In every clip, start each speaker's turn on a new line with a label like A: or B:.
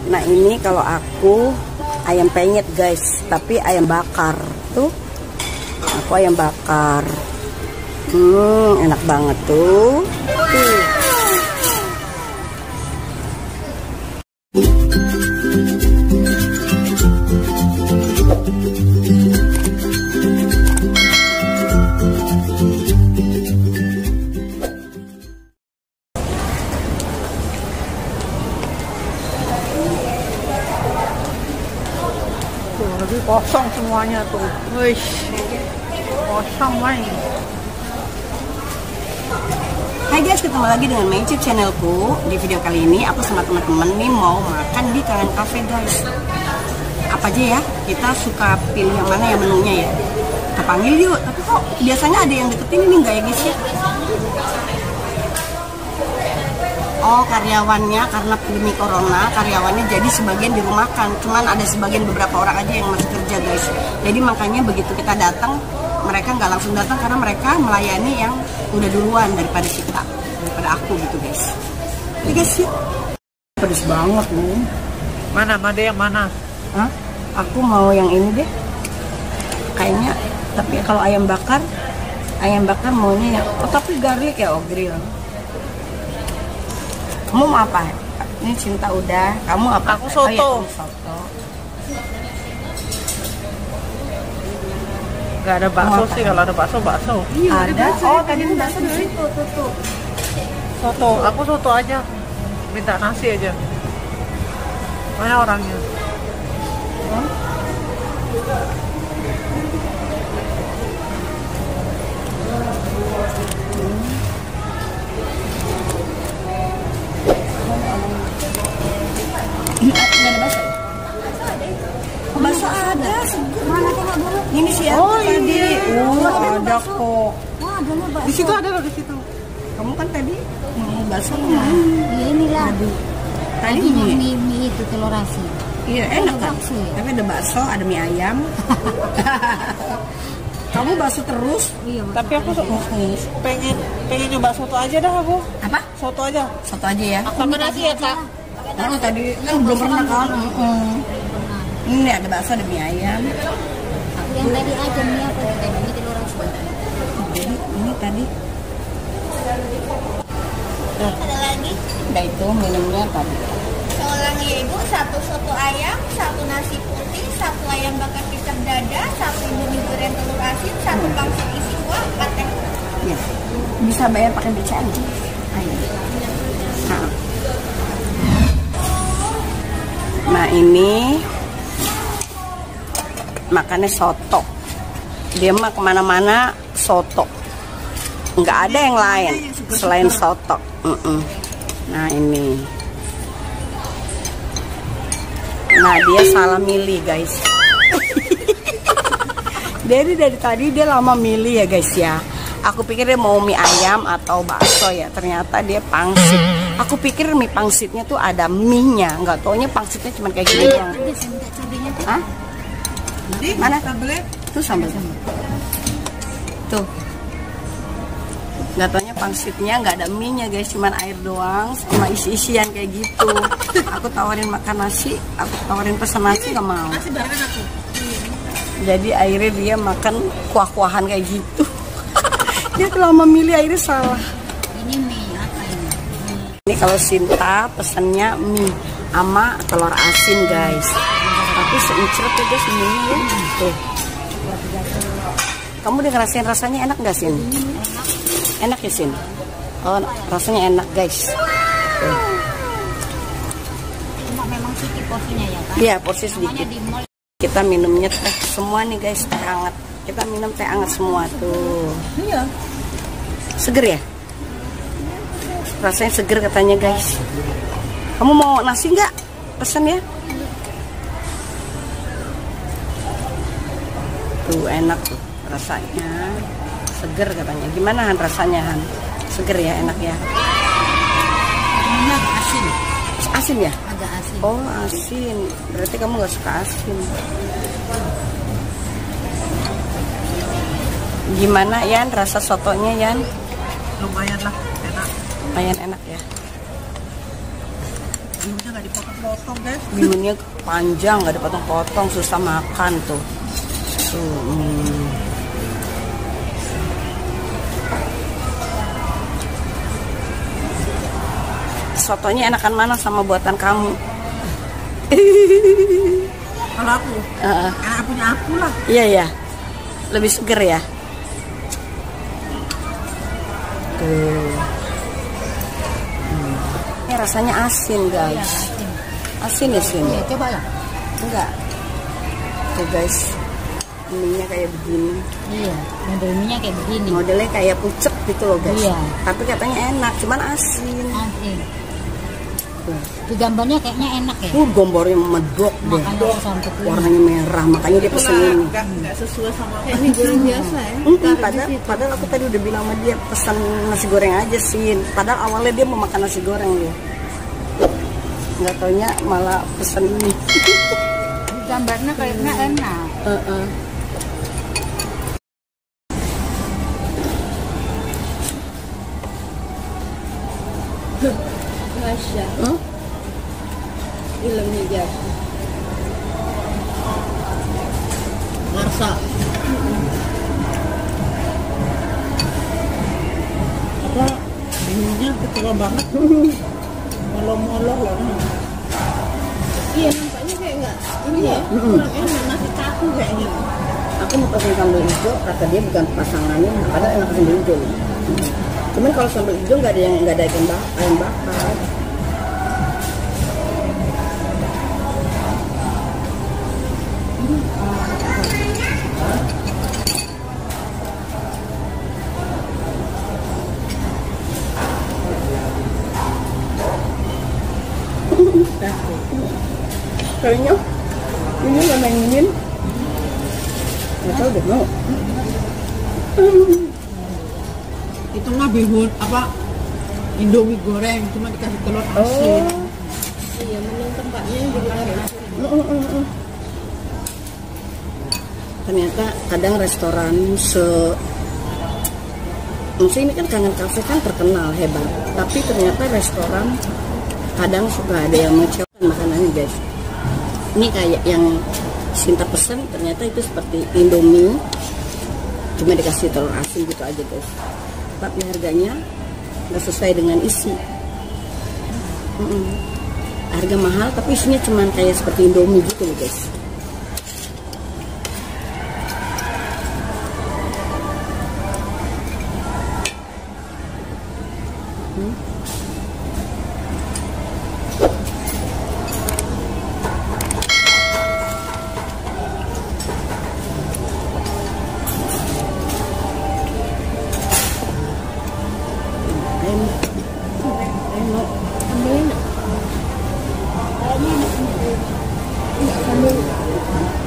A: Nah ini kalau aku ayam penyet guys, tapi ayam bakar tuh. Aku ayam bakar. Enak banget tuh.
B: Lebih kosong semuanya tuh. Wih, kosong main.
A: Hai guys, ketemu lagi dengan my YouTube channelku. Di video kali ini aku sama teman-teman nih mau makan di Kangen Cafe guys. Apa aja ya? Kita suka pilih yang mana ya menunya ya. Kita panggil yuk. Tapi kok biasanya ada yang deketin ini enggak ya guys ya? Oh, karyawannya karena pandemi corona, karyawannya jadi sebagian dirumahkan. Cuman ada sebagian beberapa orang aja yang masih kerja guys. Jadi makanya begitu kita datang, mereka nggak langsung datang karena mereka melayani yang udah duluan daripada kita, daripada aku gitu guys. Ini guys sih, pedes banget nih.
B: Mana yang mana?
A: Hah? Aku mau yang ini deh. Kayaknya, tapi kalau ayam bakar maunya ya. Oh tapi garlic ya, oh grill. Kamu mau apa? Ini Cinta udah. Kamu apa?
B: Aku soto.
A: Oh, iya, soto.
B: Gak ada bakso sih, kalau ada bakso.
A: Iya, ada. Oh, tadi ini bakso di situ, tuh.
B: Soto, aku soto aja. Minta nasi aja. Mana orangnya?
A: Bakso ada, mana tengok dulu. Ini sih ya.
B: Oh,
A: tadi.
B: iya.
A: Ada kok.
C: Wah, ada loh bakso.
B: Di situ ada loh, di situ.
A: Kamu kan tadi bakso.
C: Iya inilah.
A: Tadi
C: mie itu telur asin.
A: Iya, enak kan?
C: Bakso ya?
A: Tapi ada bakso, ada mie ayam. Kamu bakso terus?
C: Iya,
B: Tapi aku pengen nyoba soto aja dah aku.
A: Apa?
B: Soto aja.
A: Satu aja ya.
B: Sama nasi ya kak.
A: Nah, tadi kan belum pernah kan? Ini ada bakso, ada mie ayam.
C: Yang tadi aja mie apa tadi? Mie telur asin.
A: Jadi ini tadi.
D: Ada lagi?
A: Nah itu minumnya tadi.
D: Seorang ibu, satu soto ayam, satu nasi putih, satu ayam bakar kicap dada, satu indomie goreng telur asin, satu pangsit isi kuah, 4 teh.
A: Ya. Bisa bayar pakai BCA. Ayo. Nah ini makannya soto. Dia mah kemana-mana soto. Nggak ada yang lain selain soto. Nah ini. Nah dia salah milih guys. Dari tadi dia lama milih ya guys ya. Aku pikir dia mau mie ayam atau bakso ya. Ternyata dia pangsit. Aku pikir mie pangsitnya tuh ada mie-nya. Nggak taunya pangsitnya cuma kayak gini doang. Hah? Mana? Tuh sambal. Tuh. Nggak taunya pangsitnya nggak ada mie-nya guys. Cuman air doang sama isi-isian kayak gitu. Aku tawarin makan nasi. Aku tawarin pesan nasi nggak mau. Jadi akhirnya dia makan kuah-kuahan kayak gitu. Dia telah memilih akhirnya salah.
C: Ini mie apa ini?
A: Ini kalau Sinta pesannya mie sama telur asin guys. Tapi seincret ya guys mie ya. Tuh. Kamu udah ngerasain rasanya enak nggak Sin? Enak ya Sin? Oh rasanya enak guys. Tuh.
C: Cuma memang sedikit porsinya ya kan?
A: Iya porsi sedikit.
C: Di mall.
A: Kita minumnya teh semua nih guys, teh hangat. Kita minum teh hangat semua tuh.
B: Iya.
A: Seger ya? Rasanya seger katanya guys. Kamu mau nasi nggak? Pesen ya. Tuh enak tuh rasanya. Seger katanya. Gimana Han rasanya Han? Seger ya, enak ya.
C: Enak asin.
A: Asin ya?
C: Agak asin.
A: Oh asin. Berarti kamu nggak suka asin. Gimana Yan rasa sotonya Yan?
B: Lumayan lah, enak.
A: Lumayan enak ya.
B: bihunnya nggak dipotong-potong guys.
A: Bihunnya panjang, nggak dipotong-potong, susah makan tuh. Sotonya enakan mana sama buatan kamu?
B: Kalau aku, enak punya aku lah.
A: Iya ya, lebih seger ya. Tuh. Ini rasanya asin guys. Asin ya sini.
C: Ya, coba lah.
A: Enggak. Tuh guys, mie-nya kayak begini.
C: Iya, modelnya kayak begini.
A: Modelnya kayak pucek gitu loh guys.
C: Iya.
A: Tapi katanya enak, cuman asin.
C: Asin. Di gambarnya kayaknya enak ya.
A: Gambarnya medok deh.
C: Makanya aku sampai beli.
A: Warnanya merah, makanya dia pesen ini.
B: Nggak sesuai sama mie goreng biasa ya.
A: Padahal aku tadi udah bilang sama dia pesan nasi goreng aja sih. Padahal awalnya dia mau makan nasi goreng dia. Nggak taunya malah pesen ini.
C: Di gambarnya kayaknya enak.
A: Masya. Ilmunya jatuh.
B: Marsa. Apa bihunnya kecewa banget. Molong-molong loh.
D: Iya, nampaknya kayak nggak ini ya, kurang enak, masih kaku kayaknya.
A: Aku mau pesen sambal hijau, kata dia bukan pasangannya, padahal enak sambal hijau. Cuman kalau sambal hijau nggak ada ayam bakar. Kayaknya ini nggak mainin. Nggak tahu deh mau.
B: Itu mah bihun apa Indomie goreng cuma dikasih telur asin.
D: Iya, menu tempatnya juga ada.
A: Ternyata kadang restoran maksudnya ini kan Kangen Cafe kan terkenal hebat, tapi ternyata restoran kadang suka ada yang mengecewakan makanannya guys. Ini kayak yang Sinta pesen ternyata itu seperti Indomie cuma dikasih telur asin gitu aja guys, tapi harganya nggak sesuai dengan isi. Harga mahal tapi isinya cuma kayak seperti Indomie gitu loh guys.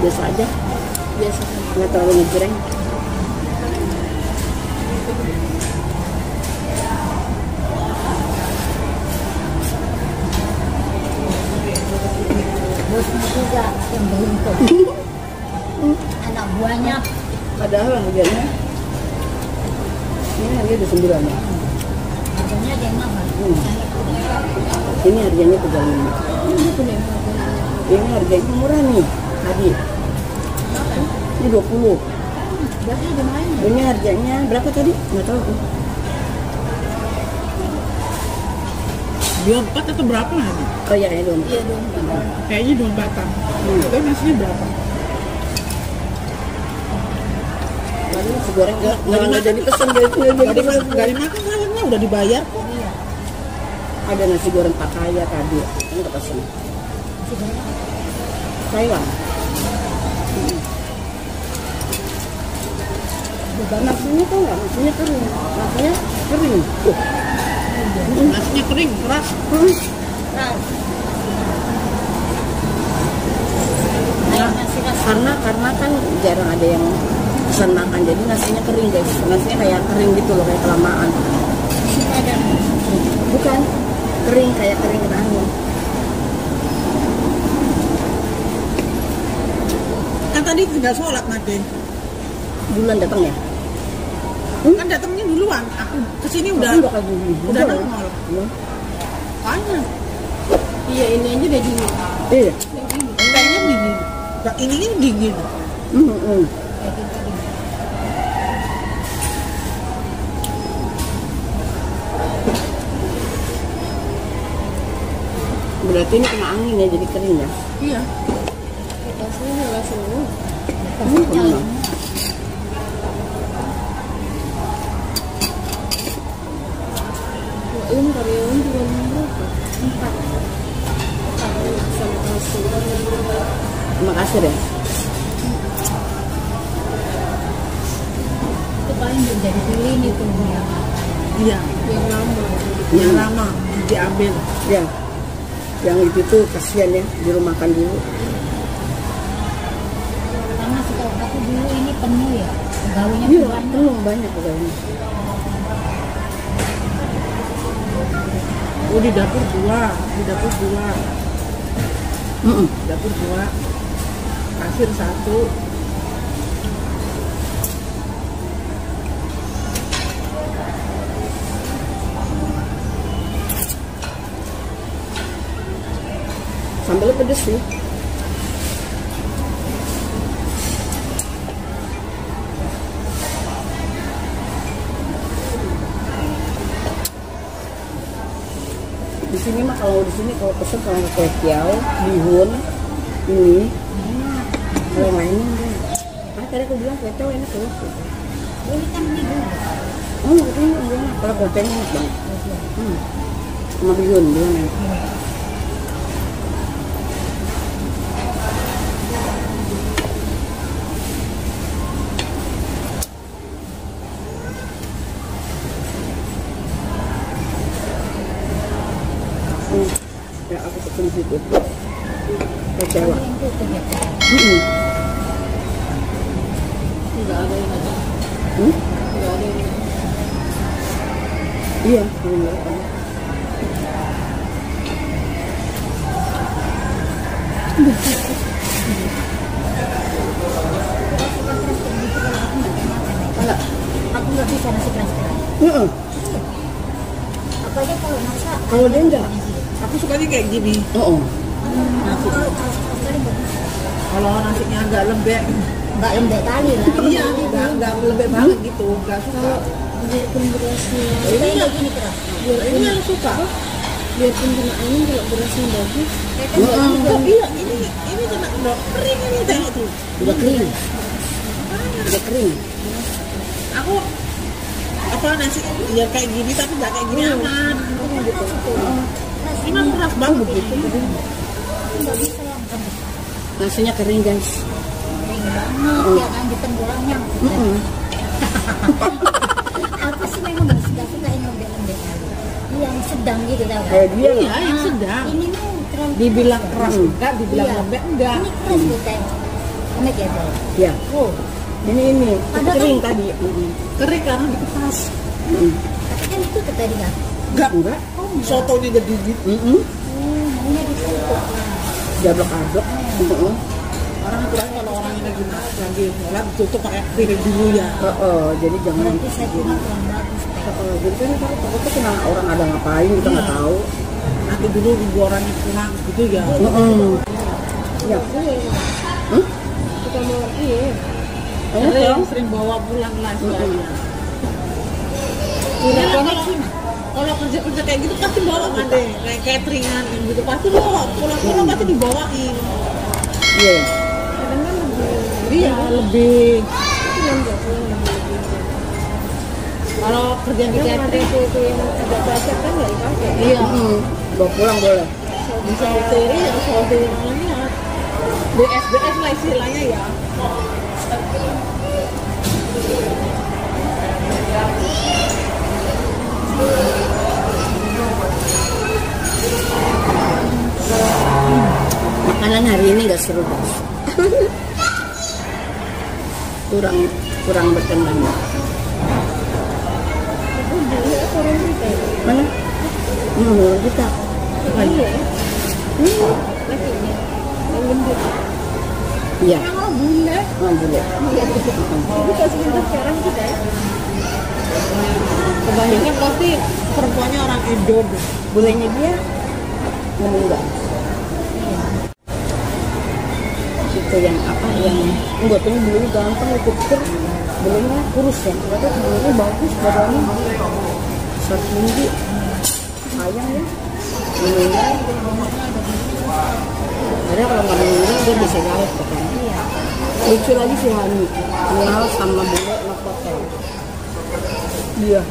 A: Biasa aja, nggak terlalu ngejreng.
C: Bosnya juga yang belum tuh. Anak buahnya.
A: Padahal harganya ini harganya udah 9 ya.
C: Harganya dia mahal.
A: Ini harganya 35. Ini harganya murah nih tadi. Ini 20.
C: Berarti udah main.
A: Ini harganya berapa tadi? Nggak tahu tuh.
B: 24 atau berapa lagi?
A: Oh ya, ya dong.
B: Kayaknya 24-an. Tapi nasinya berapa?
A: Lalu nasi goreng nggak jadi pesen guys.
B: Nggak dimakan sayangnya udah dibayar kok.
A: Ada nasi goreng Pattaya tadi, nggak pesen. Taiwan. Nasinya tuh nggak, nasinya kering. Nasinya kering.
B: Nasinya kering, keras.
A: Karena kan jarang ada yang pesan makan, jadi nasinya kering guys. Nasinya kayak kering gitu loh, kayak kelamaan. Bukan kering, kayak kering kena angin.
B: Kan tadi tinggal sholat nanti.
A: Bulan datang ya?
B: Kan datangnya duluan. Aku kesini udah
A: normal.
B: nongol. Banyak. Iya, ini aja udah dingin.
A: Iya.
B: Kayaknya dingin. Nah, ini kan dingin.
A: Berarti ini kena angin ya, jadi kering ya.
B: Iya.
C: Kasnya nyala semua.
A: Kemana?
C: Ini karyawan juga berapa? 4. Sama kasur.
A: Terima kasih deh.
C: Itu paling juga dipilih nih tuh yang
B: Iya.
C: yang lama.
B: Yang lama diambil.
A: Ya. Yang itu tuh kasihan ya, dirumahkan dulu.
C: Karena setahu aku dulu ini penuh ya. Pegawainya
A: Iya,
C: banyak.
A: belum banyak pegawainya.
B: Oh, di dapur 2, di dapur 2, dapur 2, kasir 1.
A: Sambalnya pedes sih. Di sini mah kalau di sini kalau pesen kalau kue tiaw, bihun, ini, kalau yang lainnya enggak. Ah tadi aku bilang kue tiaw enak tuh.
C: Ini kan ini dulu.
A: Oh ini enggak. Kalau kue tiaw enak banget. Sama bihun enak. Ya aku pesen situ. Kecewa.
C: Yang tutup ya.
B: Enggak ada yang ada. Enggak ada yang
A: Iya, enggak ada.
C: Enggak. Aku nggak bisa nasi keras-keras. Apa aja kalau masak.
A: Kalau dia enggak.
B: Aku sukanya kayak gini.
A: Oh.
B: Nasi. Kalau nasinya agak lembek,
C: Mbak lembek kali lah.
B: iya, enggak lembek banget gitu, enggak suka.
C: Biarpun berasnya.
B: Ini
C: Kayak
B: yang-
C: gini keras.
B: Ini yang suka.
C: Biarpun kena angin kalau berasnya bagus.
B: Oh, iya, ini kena udah kering ini tengok tuh.
A: Udah kering. Udah kering.
B: Aku apa nasi ya kayak gini tapi nggak kayak gini aman. Ini mah keras banget gitu.
C: Nggak bisa langsung.
A: Nasinya kering guys.
C: Kering banget. Ya kan ditenggelamnya. Aku sih memang nggak suka yang lembek-lembek kali. Yang sedang gitu tau kan.
A: Kayak dia loh.
B: Iya, yang sedang.
C: Ini mah terlalu
B: Dibilang keras enggak, dibilang
C: Iya.
B: lembek enggak.
C: Ini keras tuh kayak. Enak ya Bel?
A: Ya.
B: Oh,
A: Ini
C: Ada
A: kering
C: kan?
A: tadi.
B: kering karena dikepas.
C: Tapi kan itu tadi kan.
B: Enggak. Sotonya jadi gitu.
C: Maunya ditutup.
A: Jablok-ablok.
B: Orang kurang kalau orang yang lagi sholat ditutup pakai piring dulu ya.
A: Jadi jangan.
C: Berarti saya punya kurang bagus. Teh.
A: Jadi kan kalau takutnya kena orang ada ngapain kita nggak
B: Iya.
A: tahu.
B: Nanti dulu nunggu orang yang pulang gitu ya.
A: Ya.
C: Kita mau iya.
B: Sering bawa pulang lah istilahnya.
C: Udah
B: Kalau-
C: konek sih.
B: Kalau kerja-kerja kayak gitu pasti bawa kan deh, kayak cateringan gitu pasti bawa pulang-pulang pasti dibawain.
A: Iya.
B: Iya lebih. Kalau kerja di catering
C: Itu yang agak basah kan nggak dipakai.
B: iya
A: Bawa pulang boleh.
B: bisa diteri ya soalnya namanya BSBS lah istilahnya ya.
A: Makanan hari ini nggak seru guys. kurang berkembang. Mana? Kita.
C: Iya. Lakinya. Yang gendut.
A: Iya.
C: Oh bule.
A: Boleh.
C: Iya. Itu pas kita sekarang kita ya.
B: Kebanyakan pasti perempuannya orang Indo deh.
A: Bolehnya dia ngomong enggak. Itu yang apa, yang buatnya bulunya gampang, aku pikir bulunya kurus ya, ternyata bulunya bagus, badannya short tinggi, sayang ya meninggal. Padahal kalau nggak meninggal dia bisa jauh kan. Lucu lagi si Hani kenal sama bule Novotel. Dia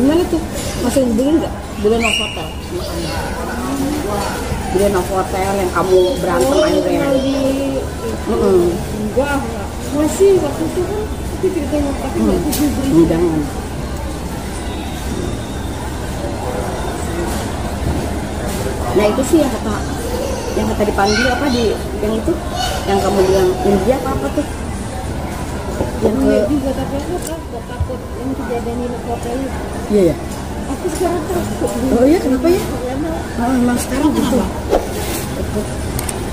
A: gimana tuh, masih hubungin nggak bule Novotel sama kamu? Bule Novotel yang kamu berantem akhirnya.
C: Enggak, masih waktu itu kan itu ceritanya tapi nggak tujuh.
A: Jangan. Nah itu sih yang kata dipanggil apa di yang itu yang kamu bilang India apa tuh? Yang ke
C: juga tapi aku takut yang kejadian di hotel itu.
A: iya ya.
C: Aku sekarang takut.
A: Oh iya, kenapa ya?
C: Karena
A: Emang sekarang gitu.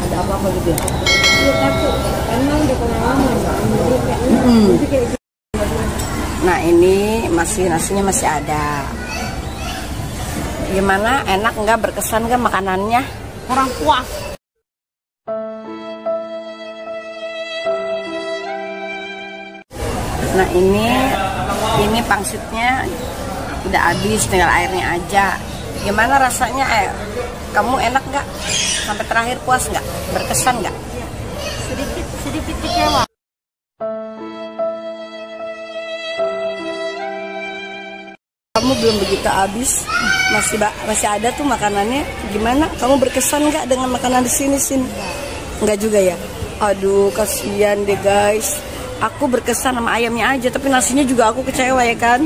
A: Ada apa-apa gitu ya?
C: aku takut karena udah pengalaman. Jadi kayak gitu.
A: Nah ini masih nasinya masih ada. Gimana, enak nggak, berkesan nggak makanannya?
B: Kurang puas.
A: Nah ini pangsitnya udah habis, tinggal airnya aja. Gimana rasanya? Kamu enak nggak? Sampai terakhir puas nggak? Berkesan nggak?
C: Sedikit kecewa.
A: Kamu belum begitu habis, masih ada tuh makanannya. Gimana? Kamu berkesan nggak dengan makanan di sini? Nggak juga ya? Aduh, kasihan deh guys. Aku berkesan sama ayamnya aja, tapi nasinya juga aku kecewa ya kan?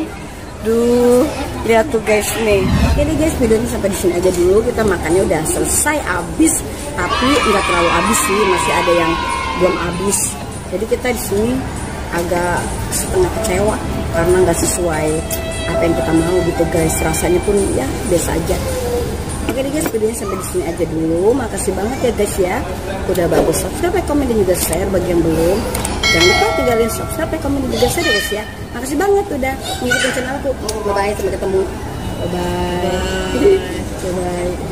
A: Duh, lihat tuh guys nih. Oke deh guys, videonya sampai di sini aja dulu. Kita makannya udah selesai habis, tapi nggak terlalu habis sih, masih ada yang belum habis. Jadi kita di sini agak setengah kecewa karena nggak sesuai apa yang kita mau gitu guys. Rasanya pun ya biasa aja. Oke deh guys, videonya sampai di sini aja dulu. Makasih banget ya guys ya, udah bagus subscribe, komen dan juga share bagi yang belum. Jangan lupa tinggalin subscribe, komen dan juga share ya guys ya. Makasih banget udah ngikutin channel aku. Bye bye, sampai ketemu. Bye bye. Bye bye.